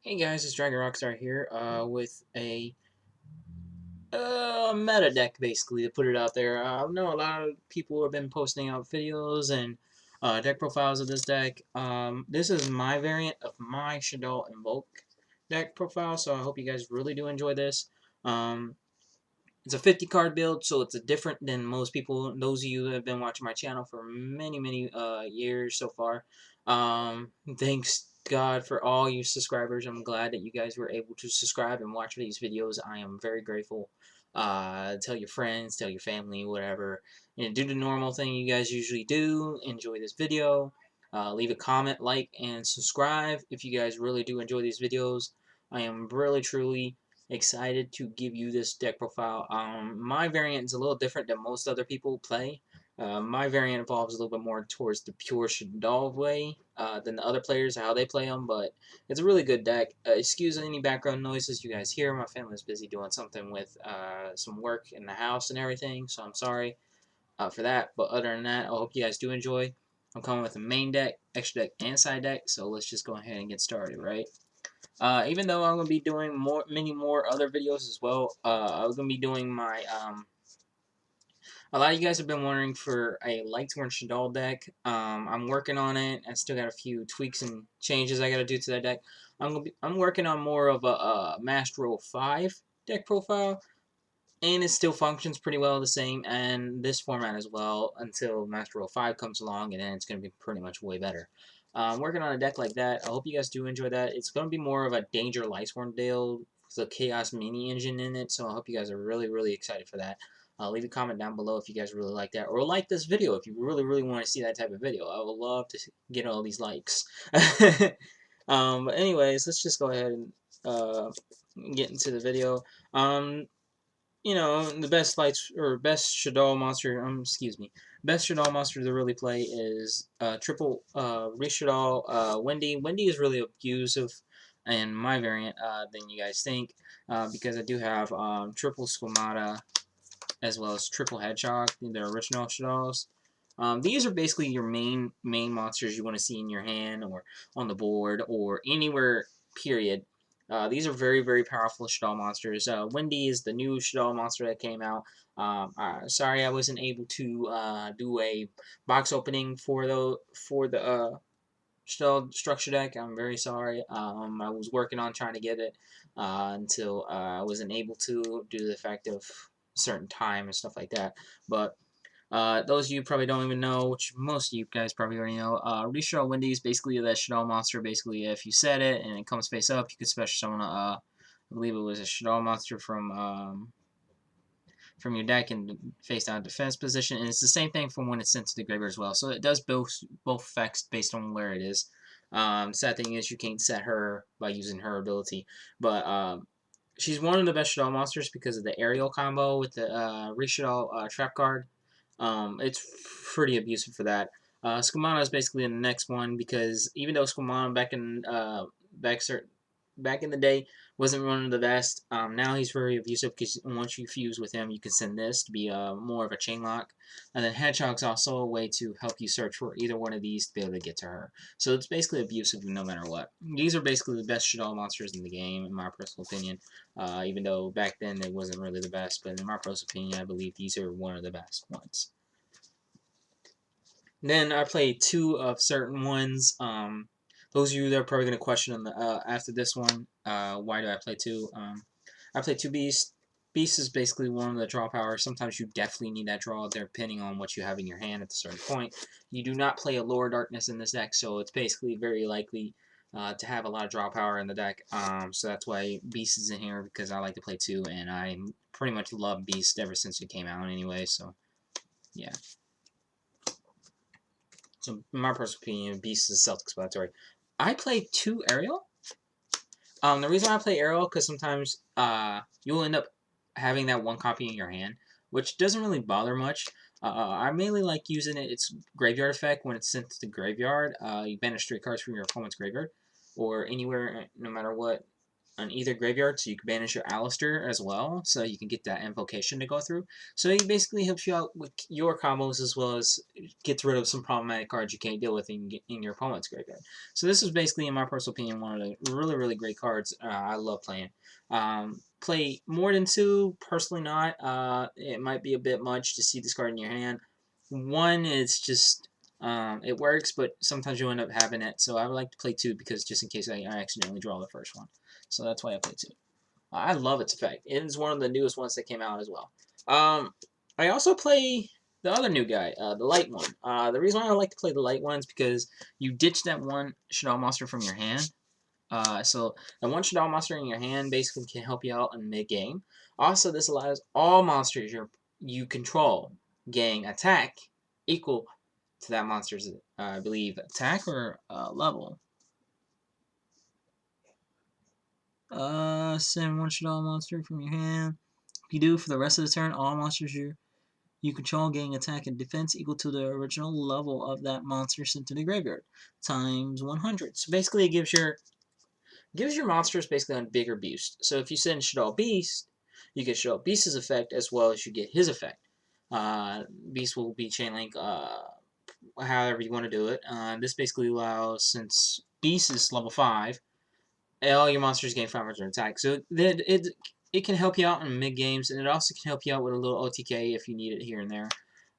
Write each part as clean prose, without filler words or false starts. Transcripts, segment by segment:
Hey guys, it's Dragon Rockstar here with a meta deck basically to put it out there. I know a lot of people have been posting out videos and deck profiles of this deck. This is my variant of my Shaddoll Invoke deck profile, so I hope you guys really do enjoy this. Um, it's a 50 card build, so it's different than most people. Those of you that have been watching my channel for many years so far, thanks God for all you subscribers. I'm glad that you guys were able to subscribe and watch these videos. I am very grateful. Tell your friends, tell your family, whatever. And do the normal thing you guys usually do. Enjoy this video. Leave a comment, like, and subscribe if you guys really do enjoy these videos. I am really, truly excited to give you this deck profile. My variant is a little different than most other people play. My variant involves a little bit more towards the pure Shaddoll way than the other players, how they play them, but it's a really good deck. Excuse any background noises you guys hear. My family's busy doing something with some work in the house and everything, so I'm sorry for that. But other than that, I hope you guys do enjoy. I'm coming with a main deck, extra deck, and side deck, so let's just go ahead and get started, right? Even though I'm gonna be doing many more other videos as well, I'm gonna be doing my A lot of you guys have been wondering for a Lightsworn Shaddoll deck. I'm working on it. I still got a few tweaks and changes I gotta do to that deck. I'm working on more of a Master Roll 5 deck profile, and it still functions pretty well the same and this format as well until Master Roll 5 comes along, and then it's gonna be pretty much way better. Working on a deck like that. I hope you guys do enjoy that. It's going to be more of a Danger Lightsworn build with a Chaos Mini engine in it, so I hope you guys are really excited for that. Leave a comment down below if you guys really like that, or like this video if you really want to see that type of video. I would love to get all these likes. But anyways, let's just go ahead and get into the video. You know, the best best Shaddoll monster, excuse me, best Shaddoll monster to really play is triple Reeshaddoll Wendi. Wendi is really abusive in my variant than you guys think, because I do have triple Squamata as well as triple Hedgehog, the original Shaddolls. These are basically your main monsters you want to see in your hand or on the board or anywhere, period. These are very powerful Shaddoll monsters. Wendi is the new Shaddoll monster that came out. Sorry I wasn't able to do a box opening for the Shaddoll structure deck. I'm very sorry. I was working on trying to get it until I wasn't able to due to the fact of certain time and stuff like that. But those of you probably don't even know, which most of you guys probably already know, Reeshaddoll Wendi is basically that Shaddoll monster. Basically, if you set it and it comes face up, you could special summon I believe it was a Shaddoll monster from your deck in face down defense position, and it's the same thing from when it's sent to the graveyard as well. So it does both effects based on where it is. Sad thing is you can't set her by using her ability, but she's one of the best Shaddoll monsters because of the Ariel combo with the Reeshaddoll trap card. It's pretty abusive for that. Squamata is basically the next one because even though Squamata back in the day wasn't one of the best, now he's very abusive because once you fuse with him, you can send this to be more of a chain lock. And then Hedgehog's also a way to help you search for either one of these to be able to get to her. So it's basically abusive no matter what. These are basically the best Shaddoll monsters in the game, in my personal opinion. Even though back then they wasn't really the best, but in my personal opinion, I believe these are one of the best ones. Then I played two of certain ones. Those of you that are probably going to question on the, after this one, why do I play two? I play two Beasts. Beast is basically one of the draw power. Sometimes you definitely need that draw depending on what you have in your hand at a certain point. You do not play a Lower Darkness in this deck, so it's basically very likely to have a lot of draw power in the deck. So that's why Beast is in here, because I like to play two, and I pretty much love Beast ever since it came out anyway, so yeah. So, in my personal opinion, Beast is self-explanatory. I play two Ariel. The reason I play Ariel because sometimes you'll end up having that one copy in your hand, which doesn't really bother much. I mainly like using its graveyard effect when it's sent to the graveyard. You banish 3 cards from your opponent's graveyard, or anywhere, no matter what on either graveyard, so you can banish your Aleister as well, so you can get that invocation to go through. So he basically helps you out with your combos as well as gets rid of some problematic cards you can't deal with in your opponent's graveyard. So this is basically, in my personal opinion, one of the really, really great cards I love playing. Play more than 2, personally not. It might be a bit much to see this card in your hand. 1 is just... it works, but sometimes you end up having it. So I would like to play 2 because just in case I accidentally draw the first one. So that's why I play 2. I love its effect. It is one of the newest ones that came out as well. I also play the other new guy, the light one. The reason why I like to play the light one is because you ditch that one Shaddoll monster from your hand. So the one Shaddoll monster in your hand basically can help you out in mid-game. Also, this allows all monsters you control gain attack equal to that monster's, I believe, attack or level. Send one Shaddoll monster from your hand. If you do, for the rest of the turn, all monsters you control gain attack and defense equal to the original level of that monster sent to the graveyard, times 100. So basically, it gives your monsters basically a bigger boost. So if you send Shaddoll Beast, you get Shaddoll Beast's effect as well as you get his effect. Beast will be chain link, however you want to do it. This basically allows, since Beast is level 5, all your monsters gain 500 attack. So it can help you out in mid games, and it also can help you out with a little OTK if you need it here and there.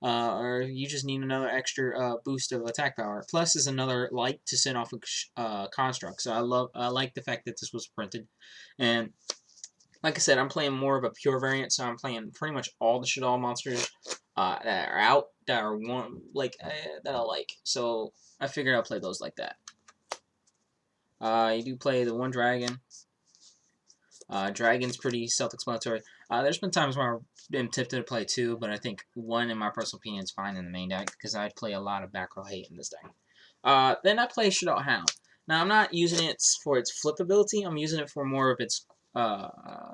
Or you just need another extra boost of attack power. Plus is another light to send off a construct. So I like the fact that this was printed. And like I said, I'm playing more of a pure variant, so I'm playing pretty much all the Shaddoll monsters that are out, that are that I like. So I figured I'll play those like that. You do play the one dragon. Dragon's pretty self-explanatory. There's been times where I've been tempted to play 2, but I think 1, in my personal opinion, is fine in the main deck because I play a lot of back row hate in this deck. Then I play Shaddoll Hound. Now, I'm not using it for its flip ability. I'm using it for more of its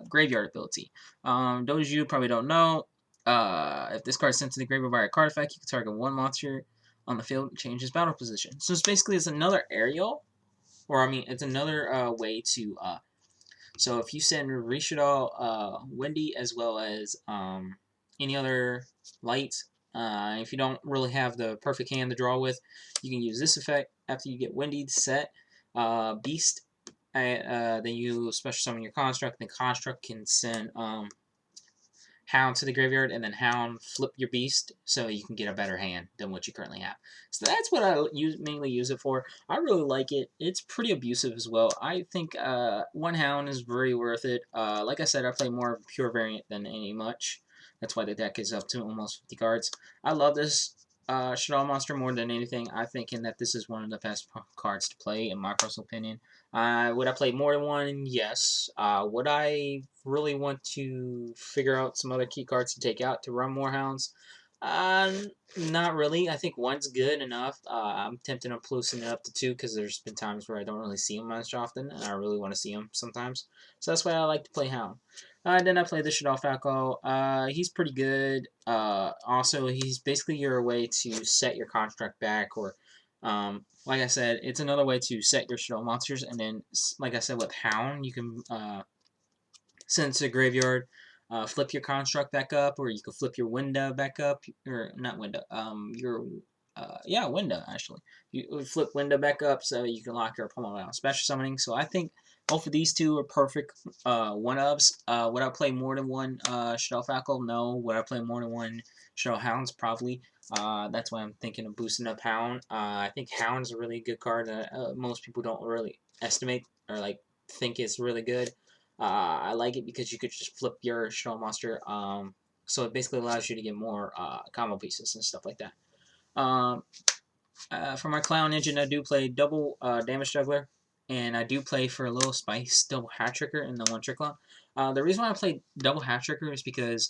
graveyard ability. Those of you probably don't know, if this card is sent to the graveyard by a card effect, you can target one monster on the field and change its battle position. So it's another Ariel, or I mean, it's another way to... So if you send Reeshaddoll Wendi as well as any other lights, if you don't really have the perfect hand to draw with, you can use this effect after you get Wendi set. Beast, then you special summon your Construct. The Construct can send Hound to the graveyard, and then Hound flip your Beast so you can get a better hand than what you currently have. So that's what I mainly use it for. I really like it. It's pretty abusive as well. I think one Hound is very worth it. Like I said, I play more of a pure variant than any much. That's why the deck is up to almost 50 cards. I love this Shaddoll monster more than anything. I think that this is one of the best cards to play, in my personal opinion. Would I play more than one? Yes. Would I really want to figure out some other key cards to take out to run more Hounds? Not really. I think one's good enough. I'm tempted on boosting it up to 2 because there's been times where I don't really see them much often, and I really want to see them sometimes. So that's why I like to play Hound. Then I play the Shaddoll Falco. He's pretty good. Also, he's basically your way to set your construct back, or like I said, it's another way to set your Shaddoll monsters. And then, like I said, with Hound, you can send it to the graveyard, flip your construct back up, or you can flip your Winda back up, or not Winda, Winda actually. You flip Winda back up so you can lock your opponent out. Special summoning. So I think both of these two are perfect one-ups. Would I play more than one Shaddoll Falco? No. Would I play more than one Shaddoll Hounds? Probably. That's why I'm thinking of boosting up Hound. I think Hound's a really good card that most people don't really estimate or like think it's really good. I like it because you could just flip your Shaddoll monster. So it basically allows you to get more combo pieces and stuff like that. For my Clown Engine, I do play double damage Juggler, and I do play for a little spice double Hat Tricker in the one trick clown. The reason why I play double Hat Tricker is because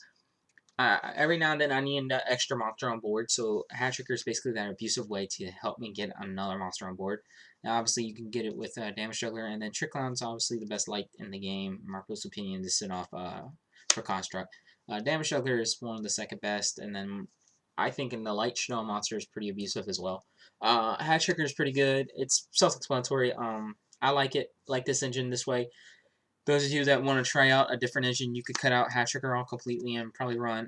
every now and then I need an extra monster on board, so Hat Tricker is basically that abusive way to help me get another monster on board. Now, obviously, you can get it with Damage Juggler, and then Trick Clown's obviously the best light in the game, in my personal opinion, to sit off for Construct. Damage Juggler is one of the second best, and then I think in the light Shaddoll monster is pretty abusive as well. Hat Tricker is pretty good. It's self-explanatory. I like it, like this engine this way. those of you that want to try out a different engine, you could cut out Hat Tricker all completely and probably run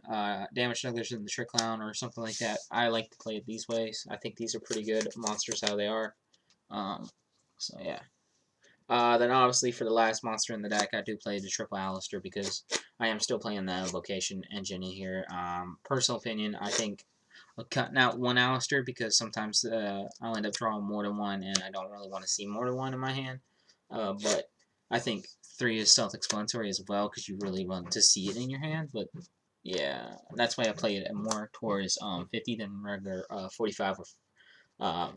Damage Jugglers in the Trick Clown or something like that. I like to play it these ways. I think these are pretty good monsters how they are. So yeah. Then obviously for the last monster in the deck, I do play the triple Aleister because I am still playing the Invocation engine in here. Personal opinion, I think I'm cutting out one Aleister because sometimes I'll end up drawing more than one, and I don't really want to see more than one in my hand. But I think 3 is self-explanatory as well because you really want to see it in your hand. But yeah, that's why I play it more towards 50 than regular 45 or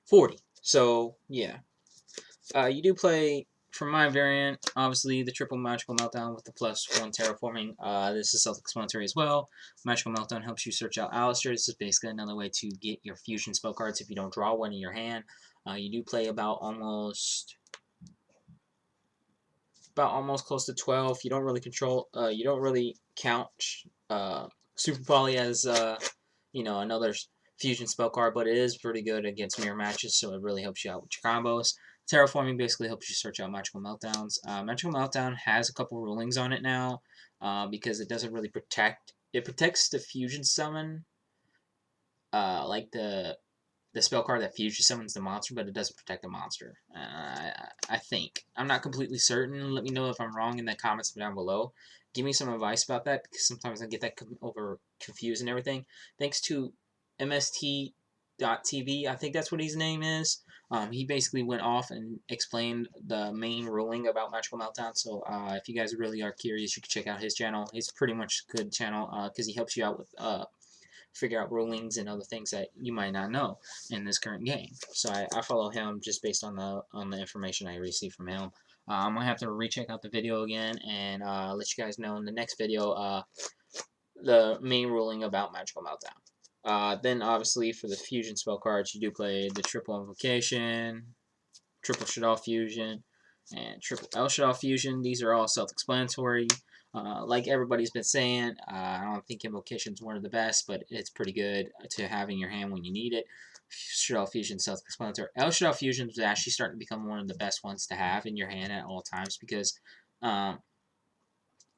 40. So yeah. You do play, for my variant, obviously the triple Magical Meltdown with the +1 Terraforming. This is self-explanatory as well. Magical Meltdown helps you search out Aleister. This is basically another way to get your fusion spell cards if you don't draw one in your hand. You do play about almost close to 12. You don't really control. You don't really count Super Poly as another fusion spell card, but it is pretty good against mirror matches, so it really helps you out with your combos. Terraforming basically helps you search out Magical Meltdowns. Magical Meltdown has a couple rulings on it now because it doesn't really protect. It protects the fusion summon, like the spell card that fusion summons the monster, but it doesn't protect the monster. I think. I'm not completely certain. Let me know if I'm wrong in the comments down below. Give me some advice about that because sometimes I get that confused and everything. Thanks to MST.TV, I think that's what his name is. He basically went off and explained the main ruling about Magical Meltdown. So if you guys really are curious, you can check out his channel. He's pretty much a good channel because he helps you out with figure out rulings and other things that you might not know in this current game. So I follow him just based on the information I receive from him. I'm gonna have to recheck out the video again and let you guys know in the next video the main ruling about Magical Meltdown. Then obviously for the fusion spell cards, you do play the triple Invocation, triple Shaddoll Fusion, and triple Naelshaddoll Fusion. These are all self-explanatory. Like everybody's been saying, I don't think Invocation is one of the best, but it's pretty good to have in your hand when you need it. Shaddoll Fusion self-explanatory. Naelshaddoll Fusion is actually starting to become one of the best ones to have in your hand at all times because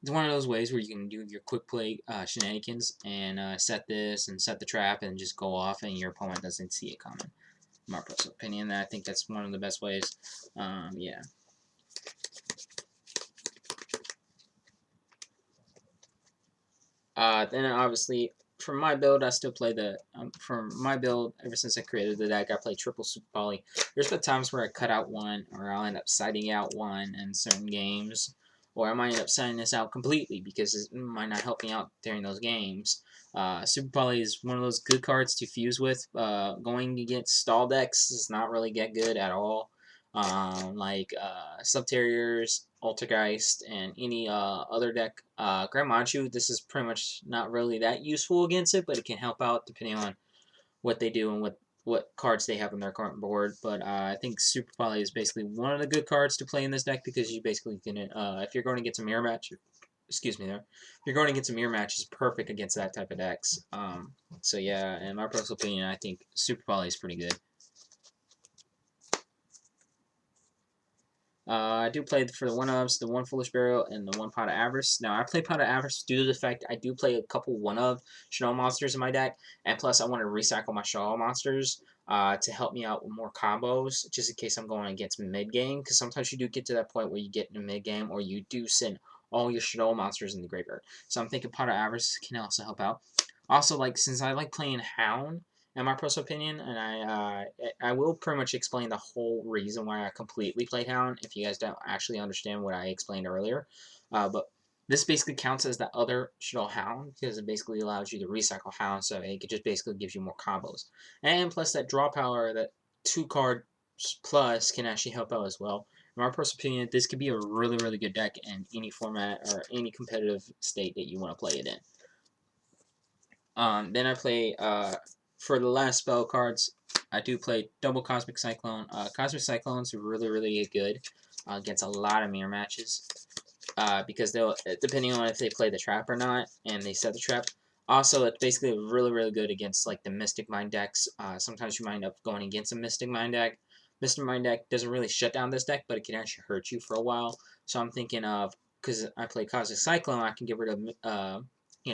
it's one of those ways where you can do your quick play shenanigans and set this and set the trap and just go off and your opponent doesn't see it coming. My personal opinion, I think that's one of the best ways. Yeah. Then obviously for my build, I still play the for my build ever since I created the deck. I play triple Super Poly. There's been times where I cut out one, or I'll end up siding out one in certain games, or I might end up siding this out completely because it might not help me out during those games. Super Poly is one of those good cards to fuse with. Going against stall decks does not really get good at all. Like Subterriers, Altergeist, and any other deck. Grand Manchu, this is pretty much not really that useful against it, but it can help out depending on what they do and what cards they have on their current board. But I think Super Poly is basically one of the good cards to play in this deck because you basically can, if you're going to get some mirror match, excuse me there, if you're going to get some mirror match, is perfect against that type of decks. So yeah, in my personal opinion, I think Super Poly is pretty good. I do play for the 1-ofs, the 1 Foolish Burial, and the 1 Pot of Avarice. Now, I play Pot of Avarice due to the fact I do play a couple 1-of Shaddoll monsters in my deck, and plus I want to recycle my Shaddoll monsters to help me out with more combos, just in case I'm going against mid-game, because sometimes you do get to that point where you get in mid-game, or you do send all your Shaddoll monsters in the graveyard. So I'm thinking Pot of Avarice can also help out. Also, since I like playing Hound, in my personal opinion, and I will pretty much explain the whole reason why I completely played Hound if you guys don't actually understand what I explained earlier. But this basically counts as the other Shaddoll Hound because it basically allows you to recycle Hound, so it just basically gives you more combos. And plus that draw power, that 2-card plus can actually help out as well. In my personal opinion, this could be a really, really good deck in any format or any competitive state that you want to play it in. Then I play, for the last spell cards, I do play double Cosmic Cyclone. Cosmic Cyclones are really, really good against a lot of mirror matches. Because they'll, depending on if they play the trap or not, and they set the trap. Also, it's basically really, really good against like the Mystic Mind decks. Sometimes you might end up going against a Mystic Mind deck. Mystic Mind deck doesn't really shut down this deck, but it can actually hurt you for a while. So I'm thinking of, because I play Cosmic Cyclone, I can get rid of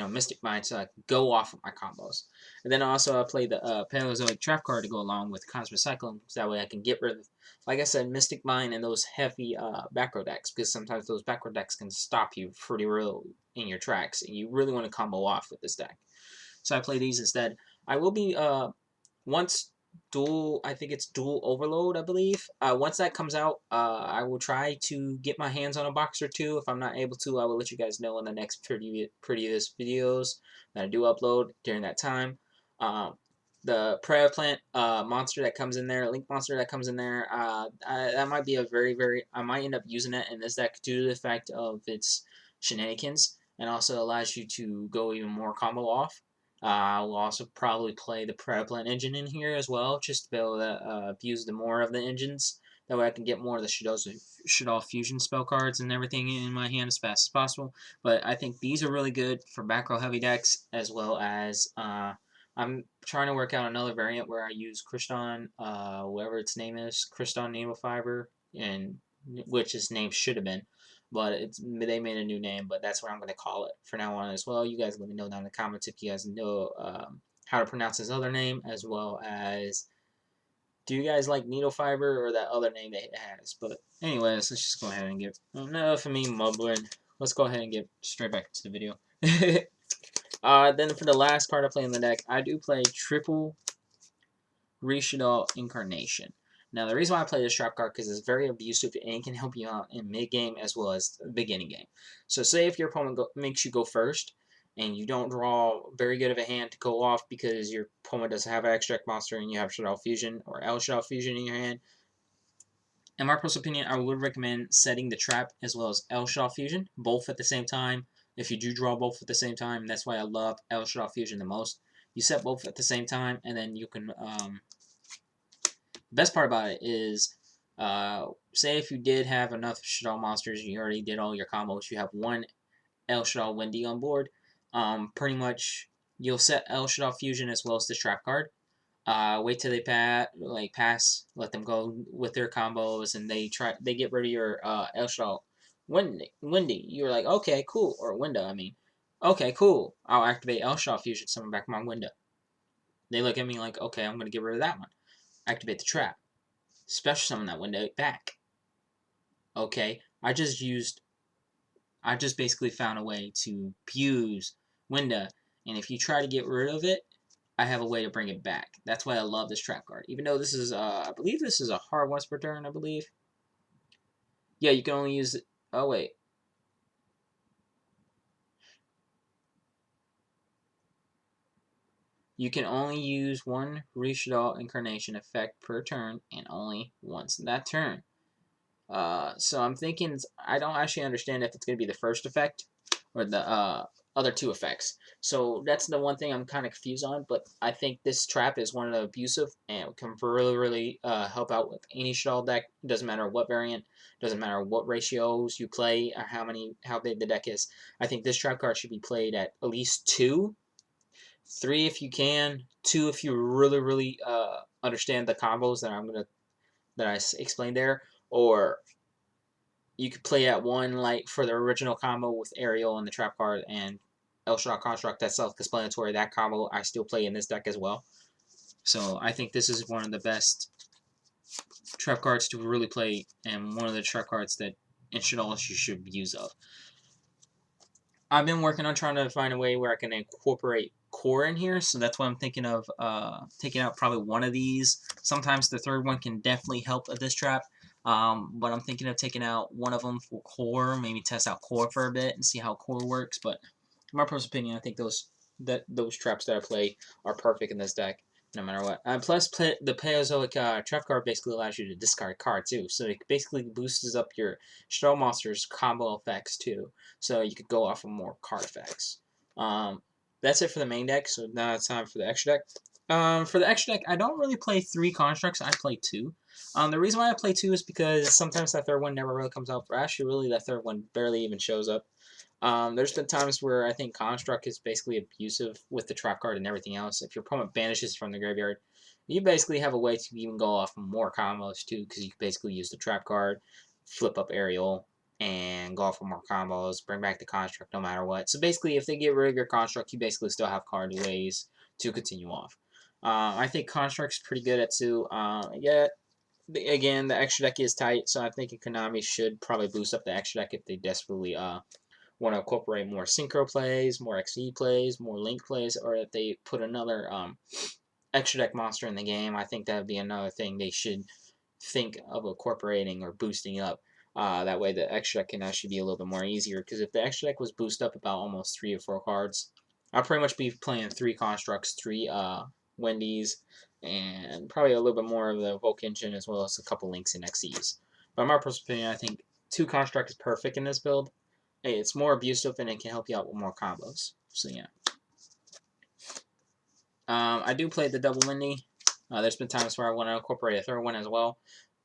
Mystic Mind, so I can go off of my combos. And then also I play the Paleozoic Trap card to go along with Cosmic Cyclone, so that way I can get rid of, like I said, Mystic Mind and those heavy back row decks, because sometimes those back row decks can stop you pretty real in your tracks, and you really want to combo off with this deck. So I play these instead. I will be once I think it's dual overload, I believe. Once that comes out, I will try to get my hands on a box or two. If I'm not able to, I will let you guys know in the next previous videos that I do upload during that time. The prayer plant monster that comes in there, link monster that comes in there, that might be a I might end up using it in this deck due to the fact of its shenanigans, and also allows you to go even more combo off. We'll also probably play the Prevalent engine in here as well, just to be able to abuse the more of the engines. That way I can get more of the Shaddoll Fusion spell cards and everything in my hand as fast as possible. But I think these are really good for back row heavy decks, as well as I'm trying to work out another variant where I use Kriston, whatever its name is, Kriston Needle Fiber, and which its name should have been. But they made a new name, but that's what I'm going to call it for now on as well. You guys let me know down in the comments if you guys know how to pronounce his other name, as well as do you guys like needle fiber or that other name that it has. But anyways, let's just go ahead and get enough of me mumbling. Let's go ahead and get straight back to the video. Then for the last card I play in the deck, I do play triple Reeshaddoll Incarnation. Now, the reason why I play this trap card because it's very abusive and it can help you out in mid-game as well as the beginning game. So say if your opponent makes you go first and you don't draw very good of a hand to go off because your opponent doesn't have an extract monster and you have Shaddoll Fusion or Shaddoll Fusion in your hand, in my personal opinion, I would recommend setting the trap as well as Shaddoll Fusion, both at the same time. If you do draw both at the same time, that's why I love Shaddoll Fusion the most. You set both at the same time, and then you can best part about it is, say if you did have enough Shaddoll monsters, you already did all your combos, you have one Naelshaddoll Wendi on board, pretty much you'll set Shaddoll Fusion as well as the trap card. Wait till they pass, let them go with their combos, and they get rid of your Naelshaddoll Wendi. You're like, okay, cool, or Winda, I mean. Okay, cool. I'll activate Naelshaddoll Fusion, summon back my Winda. They look at me like, okay, I'm going to get rid of that one. Activate the trap. Special summon that window back. Okay, I just basically found a way to abuse Winda, and if you try to get rid of it, I have a way to bring it back. That's why I love this trap card. Even though this is, I believe this is a hard once per turn, I believe. Yeah, you can only use it. Oh, wait. You can only use one Reeshaddoll Incarnation effect per turn, and only once in that turn. So I'm thinking, I don't actually understand if it's going to be the first effect or the other two effects. So that's the one thing I'm kind of confused on, but I think this trap is one of the abusive and can really help out with any Shaddoll deck. Doesn't matter what variant, doesn't matter what ratios you play, or how big the deck is. I think this trap card should be played at least 2, 3 if you can, 2 if you really understand the combos that I explained there, or you could play at 1 like for the original combo with Ariel and the trap card and Shaddoll Construct that's self-explanatory. That combo I still play in this deck as well. So I think this is one of the best trap cards to really play, and one of the trap cards that in Shaddoll you should use of. I've been working on trying to find a way where I can incorporate core in here, so that's why I'm thinking of taking out probably one of these. Sometimes the third one can definitely help at this trap, but I'm thinking of taking out one of them for core, maybe test out core for a bit and see how core works. But in my personal opinion, I think those traps that I play are perfect in this deck, no matter what. Plus, the Plaeozoic trap card basically allows you to discard a card too, so it basically boosts up your Shaddoll monsters combo effects too. So you could go off of more card effects. That's it for the main deck, so now it's time for the extra deck. For the extra deck, I don't really play 3 constructs, I play 2. The reason why I play 2 is because sometimes that third one never really comes out. Actually, really, that third one barely even shows up. There's been times where I think Construct is basically abusive with the trap card and everything else. If your opponent banishes from the graveyard, you basically have a way to even go off more combos too, because you can basically use the trap card, flip up Ariel, and go off for more combos, bring back the Construct no matter what. So basically, if they get rid of your Construct, you basically still have card ways to continue off. I think Construct's pretty good at 2. Yeah, again, the extra deck is tight, so I think Konami should probably boost up the extra deck if they desperately want to incorporate more synchro plays, more XP plays, more link plays, or if they put another extra deck monster in the game. I think that would be another thing they should think of incorporating or boosting up. That way the extra deck can actually be a little bit more easier. Because if the extra deck was boosted up about almost 3 or 4 cards, I'll pretty much be playing 3 Constructs, 3 Wendys, and probably a little bit more of the Invoke engine as well as a couple Links and XEs. But in my personal opinion, I think 2 Construct is perfect in this build. It's more abusive and it can help you out with more combos. So yeah. I do play the double Wendy. There's been times where I want to incorporate a third one as well.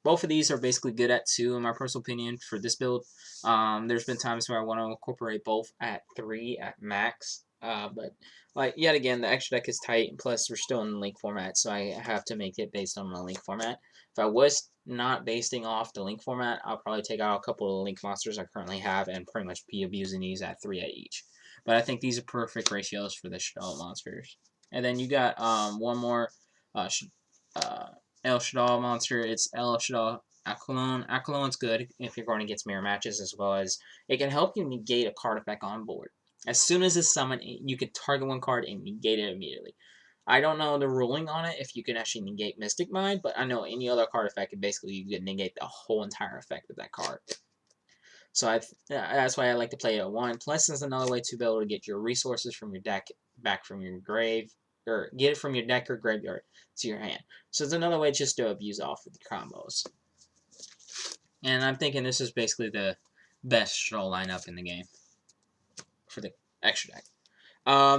Both of these are basically good at 2 in my personal opinion for this build. There's been times where I want to incorporate both at 3 at max. But like yet again, the extra deck is tight, and plus we're still in the link format, so I have to make it based on the link format. If I was not basing off the link format, I'll probably take out a couple of link monsters I currently have and pretty much be abusing these at 3 at each. But I think these are perfect ratios for the Shaddoll monsters. And then you got one more Naelshaddoll monster. It's Alester The Apkallone. Apkallone's good if you're going against mirror matches, as well as it can help you negate a card effect on board. As soon as it's summoned, you can target one card and negate it immediately. I don't know the ruling on it if you can actually negate Mystic Mind, but I know any other card effect, basically you can negate the whole entire effect of that card. So that's why I like to play it at 1. Plus, there's another way to be able to get your resources from your deck back from your grave, or get it from your deck or graveyard to your hand. So it's another way just to abuse off with the combos. And I'm thinking this is basically the best Shaddoll lineup in the game for the extra deck.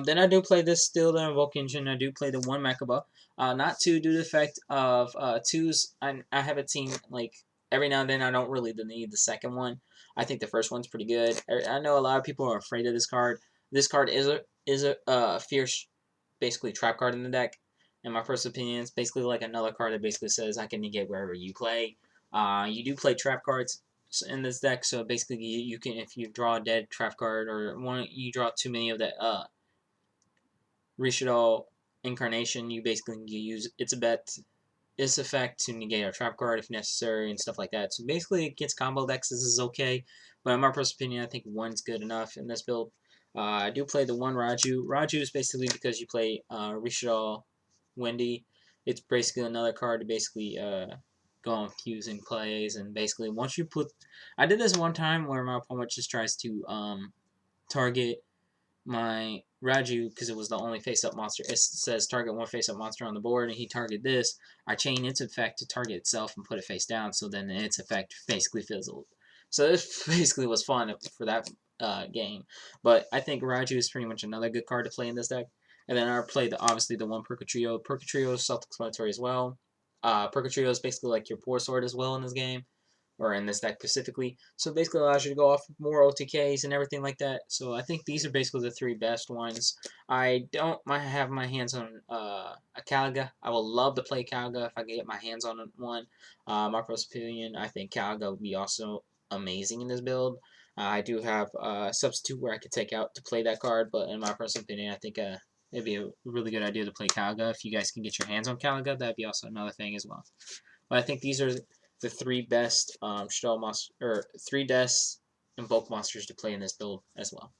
Then I do play this still, the Invoke engine. I do play the 1 Mechaba. Not 2 due to the effect of 2s. I have a team, like, every now and then I don't really need the second one. I think the first one's pretty good. I know a lot of people are afraid of this card. This card is a fierce, basically, trap card in the deck. In my personal opinion, it's basically like another card that basically says I can negate wherever you play. You do play trap cards in this deck, so basically you can, if you draw a dead trap card or you draw too many of that Reeshaddoll Incarnation, you basically use its effect to negate a trap card if necessary and stuff like that. So basically against combo decks this is okay, but in my personal opinion I think 1's good enough in this build. I do play the 1 Raju. Raju is basically because you play Reeshaddoll Wendi. It's basically another card to basically go on fusing plays, and basically once you put... I did this one time where my opponent just tries to target my Raju because it was the only face-up monster. It says target 1 face-up monster on the board, and he targeted this. I chain its effect to target itself and put it face down, so then its effect basically fizzled. So this basically was fun for that game. But I think Raju is pretty much another good card to play in this deck. And then I played obviously the 1 Purgatrio. Purgatrio is self-explanatory as well. Purgatrio is basically like your Poor Sword as well in this game, or in this deck specifically. So basically allows you to go off more OTKs and everything like that. So I think these are basically the 3 best ones. I don't have my hands on a Caliga. I would love to play Caliga if I could get my hands on one. My first opinion, I think Caliga would be also amazing in this build. I do have a substitute where I could take out to play that card, but in my personal opinion, I think it'd be a really good idea to play Caliga. If you guys can get your hands on Caliga, that'd be also another thing as well. But I think these are the 3 best Shaddoll monster, or 3 best Invoke monsters to play in this build as well.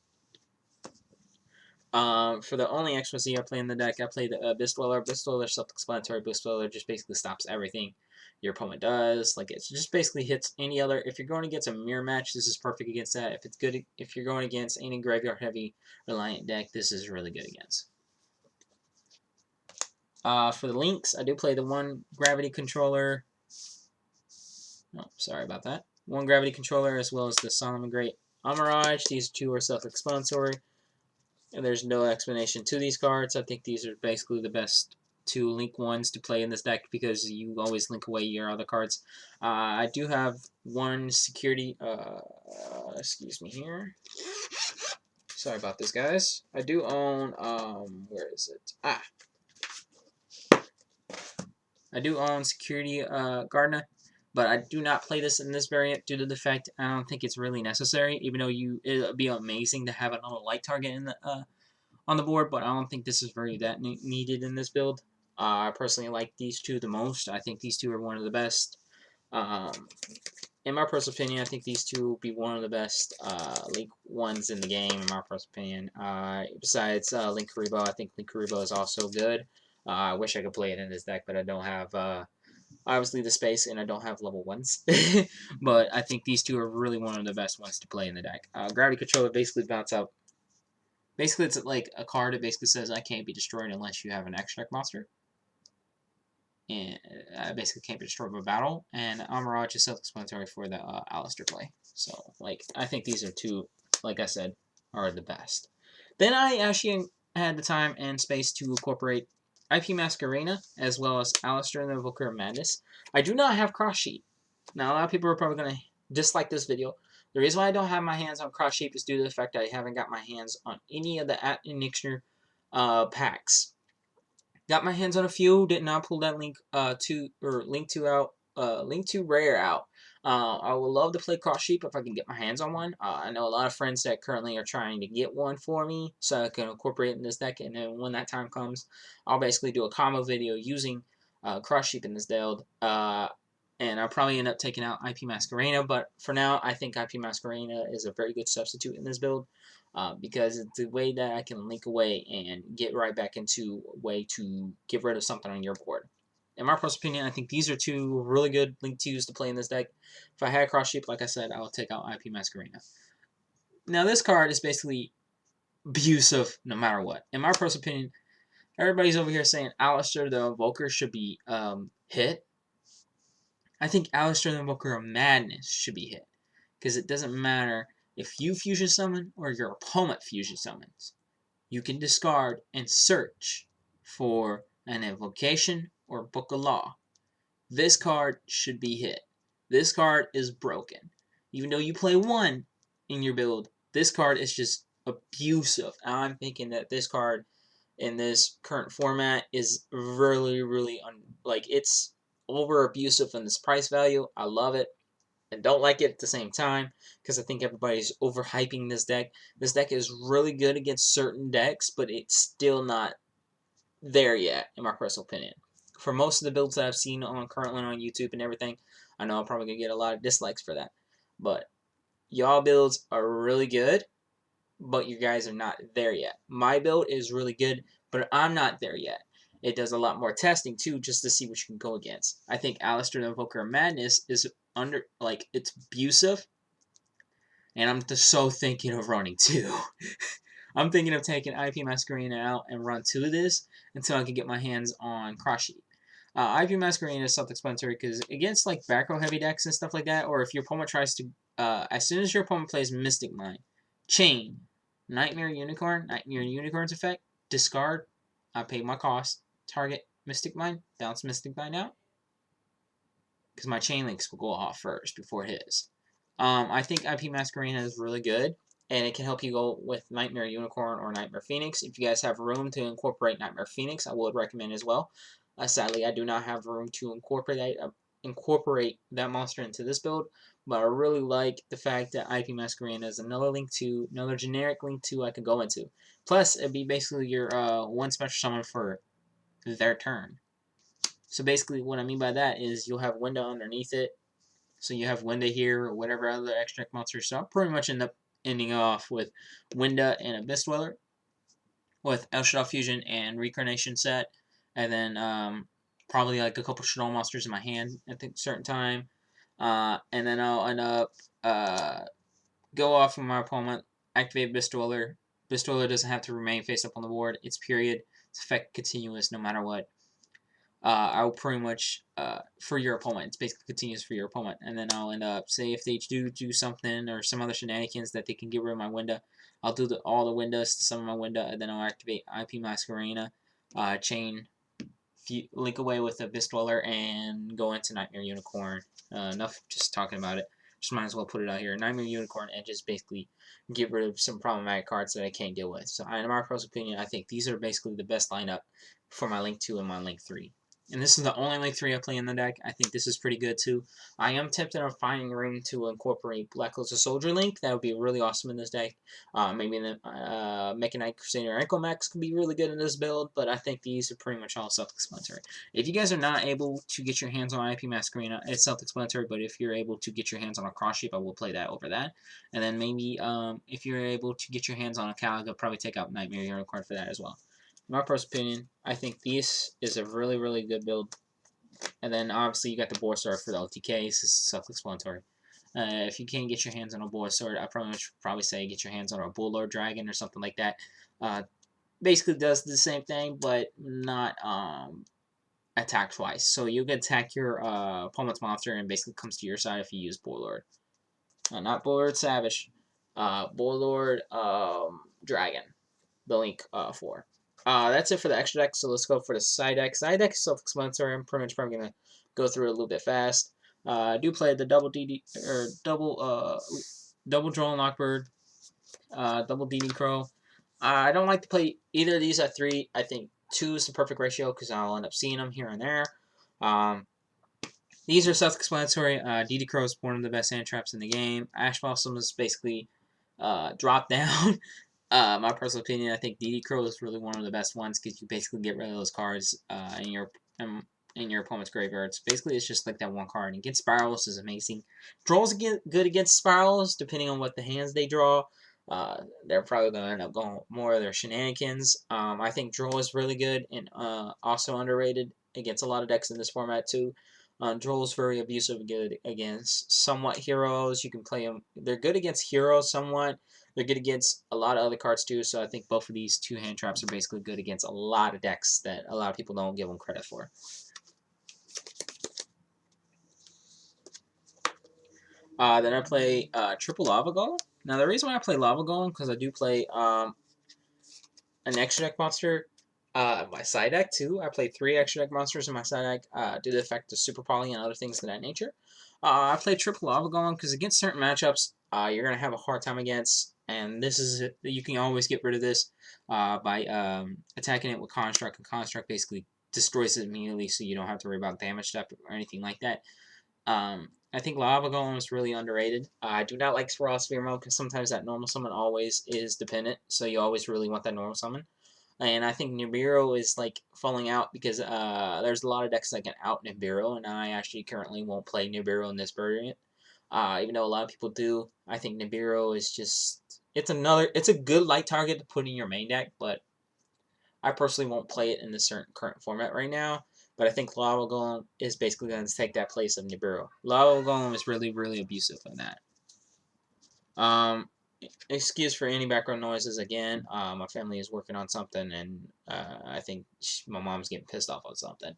For the only XYZ I play in the deck, I play the Beast Dweller. Beast Dweller, self-explanatory. Beast Dweller just basically stops everything your opponent does. Like, it just basically hits any other... If you're going against a mirror match, this is perfect against that. If it's good, if you're going against any graveyard heavy reliant deck, this is really good against. For the links, I do play the 1 Gravity Controller. Oh, sorry about that. 1 Gravity Controller as well as the Salamangreat Almiraj. These 2 are self-explanatory, and there's no explanation to these cards. I think these are basically the best 2 link ones to play in this deck because you always link away your other cards. I do have 1 security... excuse me here. Sorry about this, guys. I do own... where is it? I do own Security Gardener. but I do not play this in this variant due to the fact I don't think it's really necessary, even though it would be amazing to have another light target in the on the board, but I don't think this is very that needed in this build. I personally like these two the most. I think these two are one of the best. In my personal opinion, I think these two will be one of the best Link ones in the game, in my personal opinion. Besides Link Kuriboh, I think Link Kuriboh is also good. I wish I could play it in this deck, but I don't have, obviously, the space, and I don't have level 1s. But I think these two are really one of the best ones to play in the deck. Gravity Controller basically bounce out. Basically, it's like a card that basically says, I can't be destroyed unless you have an extract monster. And I basically can't be destroyed by battle, and Almiraj is self-explanatory for the Aleister play. So, like, I think these are two, like I said, are the best. Then I actually had the time and space to incorporate IP Masquerena, as well as Aleister the Invoker of Madness. I do not have Cross Sheep. Now, a lot of people are probably going to dislike this video. The reason why I don't have my hands on Cross Sheep is due to the fact that I haven't got my hands on any of the Admixture packs. Got my hands on a few. Did not pull that Link 2 rare out. I would love to play Cross Sheep if I can get my hands on one. I know a lot of friends that currently are trying to get one for me, so I can incorporate it in this deck. And then when that time comes, I'll basically do a combo video using Cross Sheep in this build. And I'll probably end up taking out IP Masquerena, but for now, I think IP Masquerena is a very good substitute in this build. Because it's the way that I can link away and get right back into a way to get rid of something on your board. In my personal opinion, I think these are two really good link twos to play in this deck. If I had Cross Sheep, like I said, I would take out IP Masquerena. Now, this card is basically abusive no matter what. In my personal opinion, everybody's over here saying Alester the Invoker should be hit. I think Aleister the Invoker of Madness should be hit. Because it doesn't matter if you fusion summon or your opponent fusion summons. You can discard and search for an invocation or book of law. This card should be hit. This card is broken. Even though you play one in your build, this card is just abusive. I'm thinking that this card in this current format is really it's over abusive in this price value. I love it and don't like it at the same time because I think everybody's overhyping this deck. This deck is really good against certain decks, but it's still not there yet, in my personal opinion. For most of the builds that I've seen currently on YouTube and everything, I know I'm probably going to get a lot of dislikes for that. But y'all builds are really good, but you guys are not there yet. My build is really good, but I'm not there yet. It does a lot more testing too, just to see what you can go against. I think Aleister the Invoker of Madness is it's abusive, and I'm just so thinking of running 2. I'm thinking of taking IP Masquerena out and run 2 of this until I can get my hands on Cross Sheep. IP Masquerena is self-explanatory because against like back row heavy decks and stuff like that, or if your opponent tries to, as soon as your opponent plays Mystic Mine, chain, Knightmare Unicorn's effect, discard, I pay my cost, target Mystic Mine, bounce Mystic Mine out, because my chain links will go off first before his. I think IP Masquerena is really good, and it can help you go with Knightmare Unicorn or Knightmare Phoenix. If you guys have room to incorporate Knightmare Phoenix, I would recommend as well. Sadly, I do not have room to incorporate that monster into this build, but I really like the fact that IP Masquerena is another generic link 2 I can go into. Plus, it'd be basically your one special summon for their turn. So basically, what I mean by that is you'll have Winda underneath it. So you have Winda here or whatever other extract monsters. So I'll pretty much end up ending off with Winda and Abyss Dweller with Naelshaddoll Fusion and Reincarnation set. And then probably like a couple Shaddoll monsters in my hand at a certain time. And then I'll end up go off of my opponent, activate Abyss Dweller. Abyss Dweller doesn't have to remain face up on the board. It's period. It's effect continuous no matter what. I'll pretty much, for your opponent, it's basically continuous for your opponent, and then I'll end up, say if they do something or some other shenanigans that they can get rid of my Winda, I'll do all the Windas to summon my Winda, and then I'll activate IP Masquerena, chain, link away with Abyss Dweller, and go into Knightmare Unicorn. Enough just talking about it. Just might as well put it out here. Knightmare Unicorn, and just basically get rid of some problematic cards that I can't deal with. So in my personal opinion, I think these are basically the best lineup for my Link 2 and my Link 3. And this is the only Link 3 I play in the deck. I think this is pretty good too. I am tempted on finding room to incorporate Black Lotus Soldier Link. That would be really awesome in this deck. Maybe the Mechanite Crusader Echo Max could be really good in this build, but I think these are pretty much all self-explanatory. If you guys are not able to get your hands on IP Masquerena, it's self-explanatory, but if you're able to get your hands on a Cross Shape, I will play that over that. And then maybe if you're able to get your hands on a Calico, probably take out Knightmare Unicorn for that as well. My personal opinion, I think this is a really, really good build. And then obviously you got the Boar Sword for the OTK. This is self-explanatory. If you can't get your hands on a Boar Sword, I probably say get your hands on a Shaddoll Dragon or something like that. Basically does the same thing, but not attack twice. So you can attack your opponent's monster and basically comes to your side if you use Boar Lord. Not Boar Lord Savage. Boar Lord Dragon. The Link 4. That's it for the extra deck, so let's go for the side deck. Side deck is self-explanatory. I'm pretty much probably going to go through it a little bit fast. I do play the double Drone Lockbird, double DD Crow. I don't like to play either of these at 3. I think 2 is the perfect ratio because I'll end up seeing them here and there. These are self-explanatory. DD Crow is one of the best hand traps in the game. Ash Blossom is basically drop down. My personal opinion, I think DD Crow is really one of the best ones because you basically get rid of those cards in your opponent's graveyards. Basically, it's just like that one card. And against Spirals is amazing. Draws good against Spirals, depending on what the hands they draw. They're probably going to end up going more of their shenanigans. I think Draw is really good and also underrated against a lot of decks in this format too. Droll is very abusive good against somewhat heroes. You can play them. They're good against heroes somewhat. They're good against a lot of other cards too, so I think both of these 2 hand traps are basically good against a lot of decks that a lot of people don't give them credit for. Then I play triple Lava Golem. Now the reason why I play Lava Golem because I do play an extra deck monster. My side deck too. I play 3 extra deck monsters in my side deck due to the effect of Super Poly and other things of that nature. I play triple Lava Golem because against certain matchups, you're gonna have a hard time against. And this is it. You can always get rid of this by attacking it with Construct. And Construct basically destroys it immediately, so you don't have to worry about damage stuff or anything like that. I think Lava Golem is really underrated. I do not like Spiral Sphere mode because sometimes that normal summon always is dependent, so you always really want that normal summon. And I think Nibiru is like falling out because there's a lot of decks that can out Nibiru, and I actually currently won't play Nibiru in this variant. Even though a lot of people do, I think Nibiru is just it's a good light target to put in your main deck, but I personally won't play it in the current format right now. But I think Lava Golem is basically going to take that place of Nibiru. Lava Golem is really, really abusive in that. Excuse for any background noises again. My family is working on something, and I think my mom's getting pissed off on something.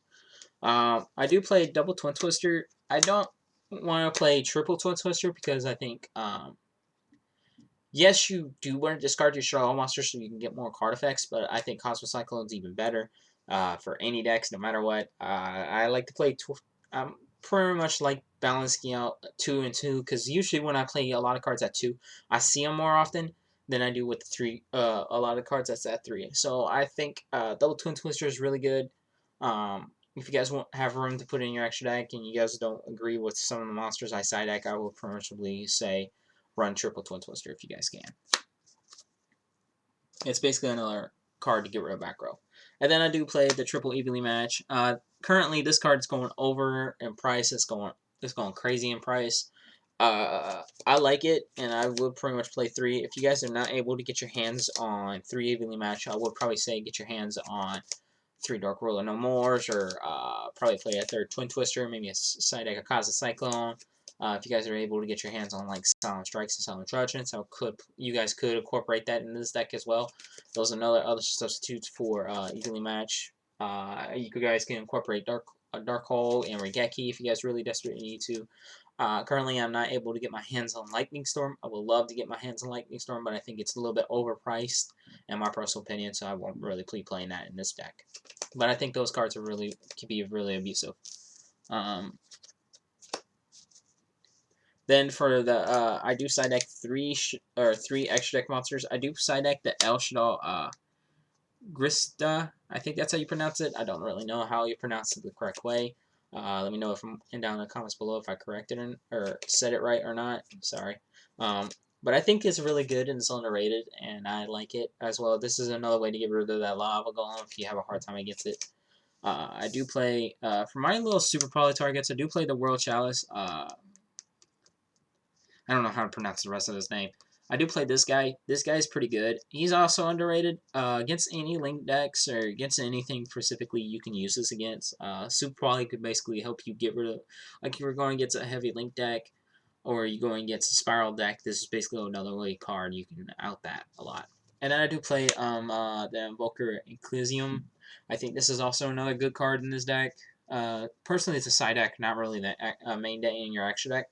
I do play double Twin Twister. I don't want to play triple Twin Twister because I think, yes, you do want to discard your Shaddoll monster so you can get more card effects, but I think Cosmo Cyclone is even better for any decks, no matter what. I like to play. Pretty much like balancing out 2 and 2 because usually when I play a lot of cards at 2, I see them more often than I do with the 3. A lot of cards that's at 3. So I think double Twin Twister is really good. If you guys won't have room to put in your extra deck and you guys don't agree with some of the monsters I side deck, I will preferably say run triple Twin Twister if you guys can. It's basically another card to get rid of back row. And then I do play the triple evenly match. Currently, this card is going over in price. It's going crazy in price. I like it, and I would pretty much play 3. If you guys are not able to get your hands on 3 evenly match, I would probably say get your hands on 3 Dark Ruler No Mores, or probably play a 3rd Twin Twister, maybe a side deck Akaza Cyclone. If you guys are able to get your hands on like Silent Strikes and Silent Judgments, you guys could incorporate that in this deck as well. Those are other substitutes for evenly match. You guys can incorporate Dark Hole and Regeki if you guys really desperately need to. Currently, I'm not able to get my hands on Lightning Storm. I would love to get my hands on Lightning Storm, but I think it's a little bit overpriced, in my personal opinion, so I won't really be playing that in this deck. But I think those cards can be really abusive. Then for the I do side deck 3 extra deck monsters. I do side deck the Naelshaddoll Grista. I think that's how you pronounce it. I don't really know how you pronounce it the correct way. Let me know if I'm down in the comments below if I corrected it or said it right or not. Sorry. But I think it's really good and it's underrated, and I like it as well. This is another way to get rid of that lava golem if you have a hard time against it. I do play, for my little super poly targets, I do play the World Chalice. I don't know how to pronounce the rest of his name. I do play this guy. This guy is pretty good. He's also underrated. Against any link decks or against anything specifically you can use this against. Super Poly could basically help you get rid of, like if you're going against a heavy link deck or you're going against a spiral deck, this is basically another way card you can out that a lot. And then I do play the Invoker Ecclesium. I think this is also another good card in this deck. Personally, it's a side deck, not really the main deck in your extra deck.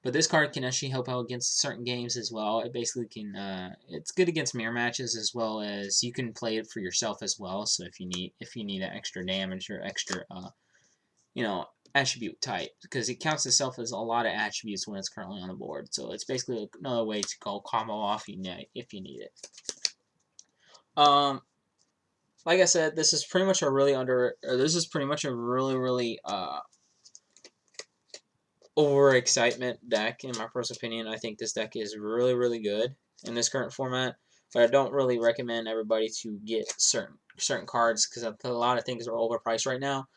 But this card can actually help out against certain games as well. It basically can, it's good against mirror matches as well as you can play it for yourself as well. So if you need that extra damage or extra, you know, attribute type, because it counts itself as a lot of attributes when it's currently on the board. So it's basically another way to go combo off if you need it. Like I said, this is pretty much a really overexcitement deck, in my personal opinion. I think this deck is really good in this current format, but I don't really recommend everybody to get certain cards because a lot of things are overpriced right now.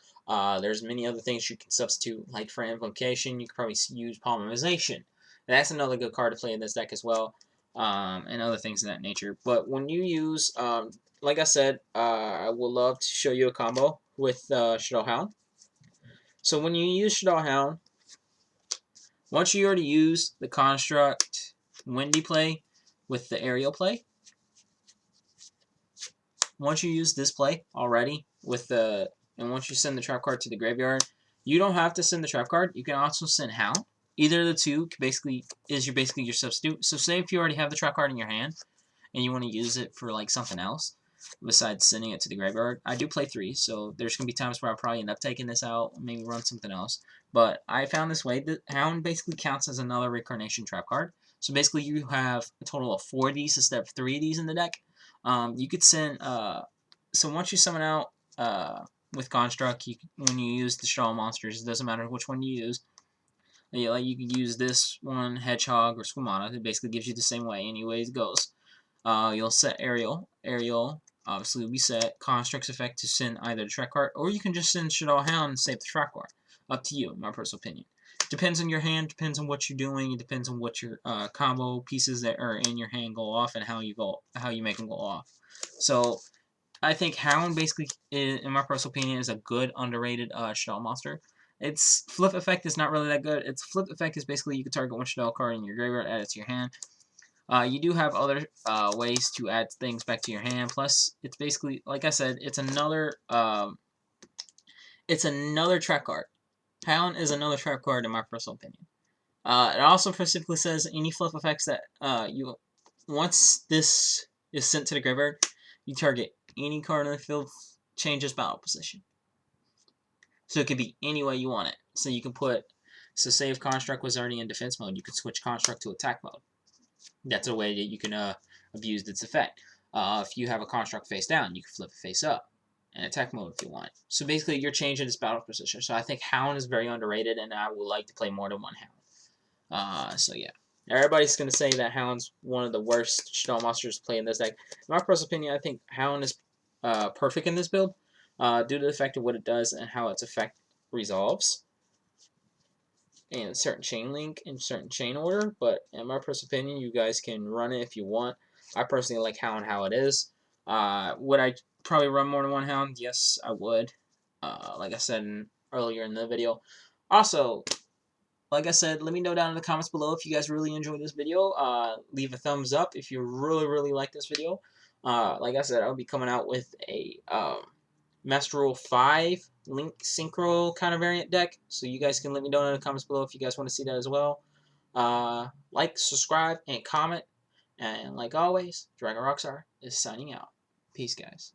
There's many other things you can substitute, like for Invocation, you could probably use Polymerization. That's another good card to play in this deck as well, and other things of that nature. But when you use, like I said, I would love to show you a combo with Shaddoll Hound. So when you use Shaddoll Hound, once you already use the Construct Wendi play with the Ariel play, once you use this play already with the, and once you send the trap card to the graveyard, you don't have to send the trap card. You can also send Hound. Either of the two basically is basically your substitute. So say if you already have the trap card in your hand and you want to use it for like something else besides sending it to the graveyard. I do play 3, so there's going to be times where I'll probably end up taking this out, maybe run something else. But I found this way that Hound basically counts as another Incarnation trap card. So basically you have a total of 4 of these instead of 3 of these in the deck. You could send, so once you summon out with Construct, when you use the Shaddoll monsters, it doesn't matter which one you use. Like you can use this one, Hedgehog or Squamata. It basically gives you the same way anyways it goes. You'll set Ariel. Ariel obviously will be set. Construct's effect to send either the track card, or you can just send Shaddoll Hound and save the track card. Up to you, my personal opinion. Depends on your hand, depends on what you're doing, it depends on what your combo pieces that are in your hand go off and how you make them go off. So I think Hound basically, in my personal opinion, is a good underrated Shaddoll monster. Its flip effect is not really that good. Its flip effect is basically you can target one Shaddoll card in your graveyard, add it to your hand. You do have other ways to add things back to your hand. Plus, it's basically, like I said, it's another trap card. Hound is another trap card in my personal opinion. It also specifically says any flip effects that once this is sent to the graveyard, you target any card in the field, changes battle position. So it could be any way you want it. So you can so say if Construct was already in defense mode, you could switch Construct to attack mode. That's a way that you can abuse its effect. If you have a Construct face down, you can flip it face up in attack mode if you want. So basically, you're changing its battle position. So I think Hound is very underrated, and I would like to play more than one Hound. So yeah. Everybody's going to say that Hound's one of the worst Shaddoll monsters to play in this deck. In my personal opinion, I think Hound is perfect in this build due to the effect of what it does and how its effect resolves in certain chain link in certain chain order, but in my personal opinion, you guys can run it if you want. I personally like Hound how it is. Would I probably run more than one Hound? Yes, I would. Like I said earlier in the video. Also, like I said, let me know down in the comments below if you guys really enjoyed this video. Leave a thumbs up if you really like this video. Like I said, I'll be coming out with a Masquerena 5 Link Synchro kind of variant deck. So you guys can let me know in the comments below if you guys want to see that as well. Like, subscribe, and comment. And like always, Dragon Rockstar is signing out. Peace, guys.